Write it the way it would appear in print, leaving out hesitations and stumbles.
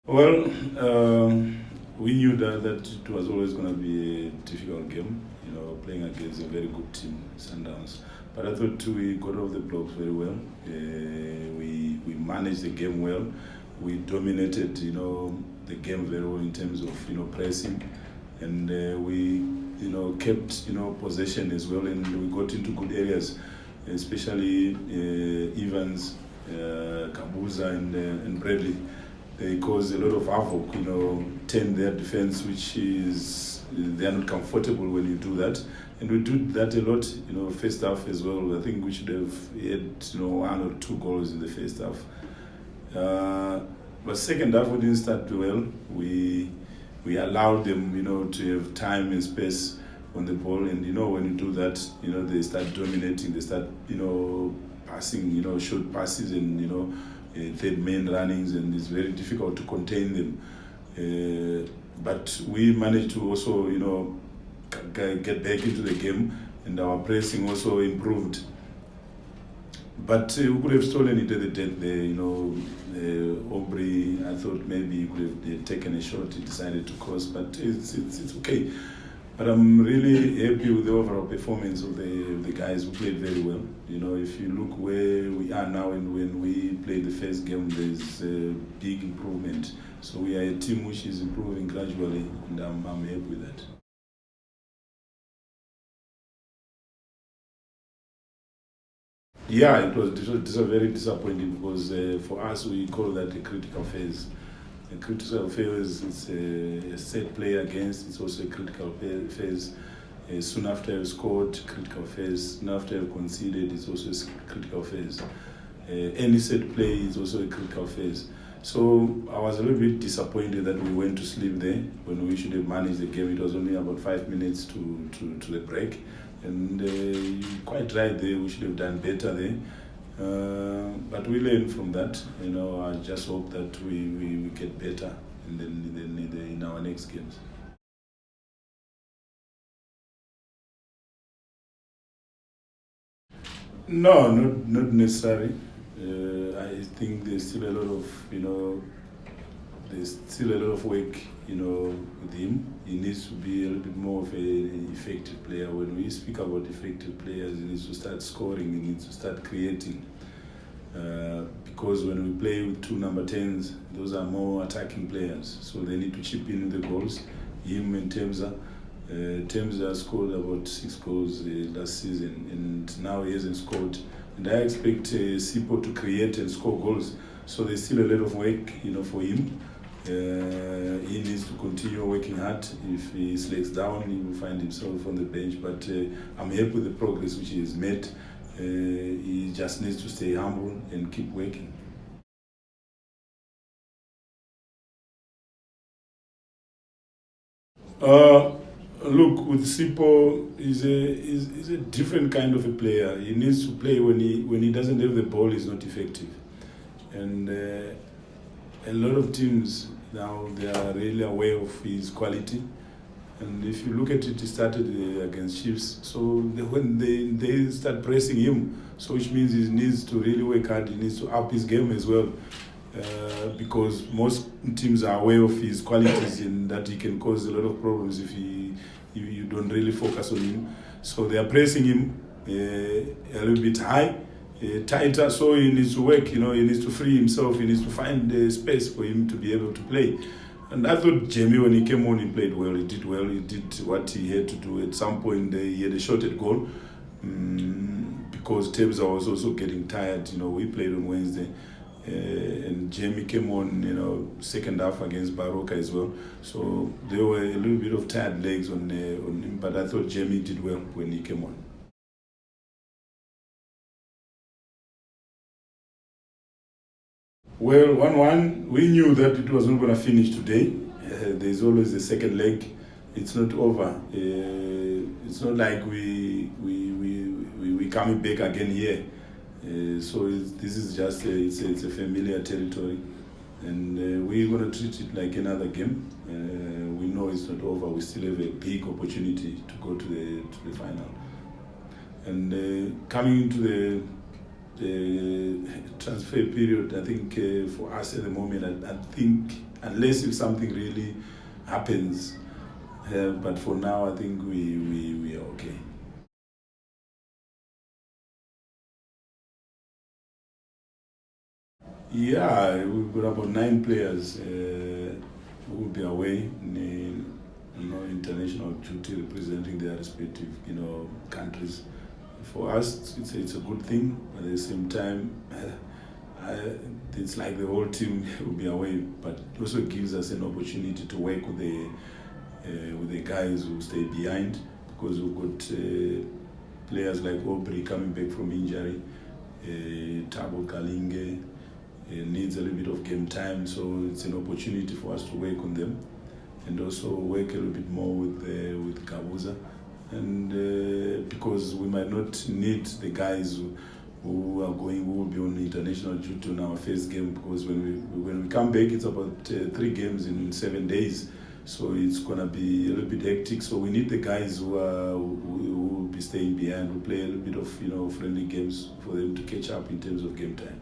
Well, we knew that it was always going to be a difficult game, playing against a very good team, Sundows. But I thought we got off the blocks very well. We managed the game well. We dominated, the game very well in terms of, pressing. And we, kept, possession as well. And we got into good areas, especially Evans, Kabuza and Bradley. They cause a lot of havoc, turn their defense, which is, they are not comfortable when you do that. And we did that a lot, first half as well. I think we should have had, 1 or 2 goals in the first half. But second half, we didn't start well. We allowed them, to have time and space on the ball. And, when you do that, they start dominating. They start, passing, short passes and, third man runnings, and it's very difficult to contain them. But we managed to also, get back into the game, and our pressing also improved. But we could have stolen it at the death there, Aubrey, I thought maybe he could have taken a shot, he decided to cross, but it's okay. But I'm really happy with the overall performance of the guys who played very well. If you look where we are now and when we played the first game, there's a big improvement. So we are a team which is improving gradually, and I'm happy with that. Yeah, it was very disappointing because for us we call that a critical phase. A critical phase is a set play against, it's also a critical phase. Soon after you've scored, critical phase. Soon after you've conceded, it's also a critical phase. Any set play is also a critical phase. So I was a little bit disappointed that we went to sleep there when we should have managed the game. It was only about 5 minutes to the break. And you're quite right there, we should have done better there. But we learn from that. I just hope that we get better in our next games. No, not necessarily. I think there's still a lot of, there's still a lot of work, with him. He needs to be a little bit more of an effective player. When we speak about effective players, he needs to start scoring, he needs to start creating. Because when we play with 2 number 10s, those are more attacking players. So they need to chip in the goals. Him and Temza. Temza scored about 6 goals last season, and now he hasn't scored. And I expect Sipo to create and score goals. So there's still a lot of work, for him. He needs to continue working hard. If he slacks down, he will find himself on the bench. But I'm happy with the progress which he has made. He just needs to stay humble and keep working. Look, with Sipo, he's a different kind of a player. He needs to play when he doesn't have the ball, he's not effective. And a lot of teams now, they are really aware of his quality. And if you look at it, he started against Chiefs. So when they start pressing him, so which means he needs to really work hard. He needs to up his game as well, because most teams are aware of his qualities and that he can cause a lot of problems if you don't really focus on him. So they are pressing him a little bit high, tighter. So he needs to work. He needs to free himself. He needs to find space for him to be able to play. And I thought Jamie, when he came on, he played well. He did well. He did what he had to do. At some point, he had a shot at goal because Tebza was also getting tired. We played on Wednesday. And Jamie came on, second half against Baroka as well. So there were a little bit of tired legs on him. But I thought Jamie did well when he came on. Well, 1-1, we knew that it was not going to finish today. There's always a second leg. It's not over. It's not like we coming back again here. So this is just it's a familiar territory, and we're going to treat it like another game. We know it's not over. We still have a big opportunity to go to the final. And coming into the transfer period, I think for us at the moment, I think unless if something really happens. But for now, I think we are okay. Yeah, we've got about 9 players who will be away in international duty representing their respective countries. For us, it's a good thing. But at the same time, it's like the whole team will be away, but it also gives us an opportunity to work with the guys who stay behind, because we've got players like Aubrey coming back from injury, Tabo Kalinge needs a little bit of game time, so it's an opportunity for us to work on them and also work a little bit more with Kabuza, and because we might not need the guys who will be on international duty on our first game, because when we come back, it's about 3 games in 7 days, so it's gonna be a little bit hectic. So we need the guys who will be staying behind, who play a little bit of friendly games for them to catch up in terms of game time.